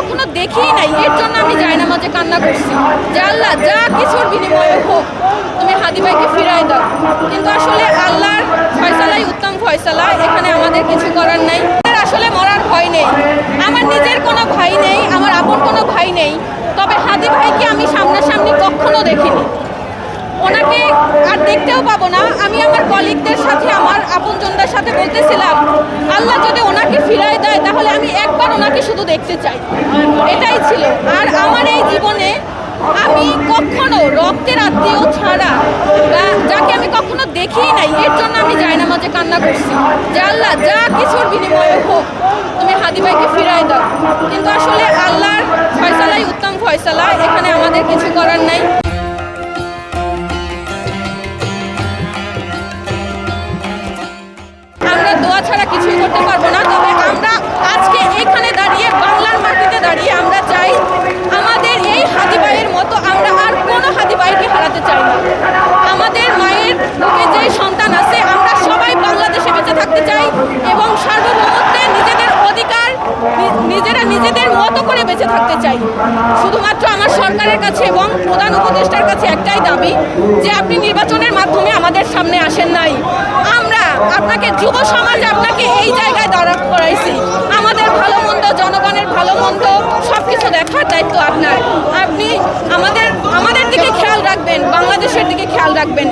কখনো দেখিই নাই, এর জন্য আমি জায়নামাজে কান্না করছি যে আল্লাহ যা কিছুর বিনিময়ে হোক তুমি হাদি ভাইকে ফিরাই দাও। কিন্তু আসলে আল্লাহর ফয়সালাই উত্তম ফয়সালা, এখানে আমাদের কিছু করার নাই। আসলে মরার ভয় নেই, আমার নিজের কোনো ভাই নেই, আমার আপন কোনো ভাই নেই, তবে হাদি ভাইকে আমি সামনাসামনি কখনো দেখিনি, ওনাকে আর দেখতেও পাবো না। আমি আমার কলিগদের সাথে, আমার আপনজনদের সাথে বলতেছিলাম আল্লাহ যদি ওনাকে ফিরাই দেয় তাহলে আমি একবার ওনাকে শুধু দেখতে চাই, এটাই ছিল। আর আমার এই জীবনে আমি কখনো রক্তের আত্মীয় ছাড়া বা যাকে আমি কখনো দেখিই নাই, এর জন্য আমি জায়নামাজে কান্না করছি যে আল্লাহ যা কিছুর বিনিময়ে হোক তুমি হাদি ভাইকে ফিরাই দাও। কিন্তু আসলে আল্লাহর ফয়সালাই উত্তম ফয়সালা, এখানে আমাদের কিছু করার নাই। আমরা দোয়া ছাড়া কিছুই করতে পারবো না, তবে আমরা আজকে এখানে দাঁড়িয়ে, বাংলার মাটিতে দাঁড়িয়ে আমরা চাই আমাদের এই হাদি ভাইয়ের মতো আমরা আর কোনো হাদি ভাইকে হারাতে চাই না। আমাদের মায়ের বুকে যে সন্তান আছে, আমরা সবাই বাংলাদেশে বেঁচে থাকতে চাই এবং সার্বভৌমত্বে নিজেদের অধিকার নিজেরা নিজেদের মতো করে বেঁচে থাকতে চাই। শুধুমাত্র আমার সরকারের কাছে এবং প্রধান উপদেষ্টার কাছে একটাই দাবি যে আপনি নির্বাচনের মাধ্যমে আমাদের সামনে আসেন নাই, আমরা আপনাকে যুব সমাজে আপনাকে এই জায়গায় দাঁড়া করাইছি, আমাদের ভালো মন্দ, জনগণের ভালো মন্দ সব কিছু দেখার দায়িত্ব আপনার। আপনি আমাদের দিকে খেয়াল রাখবেন, বাংলাদেশের দিকে খেয়াল রাখবেন,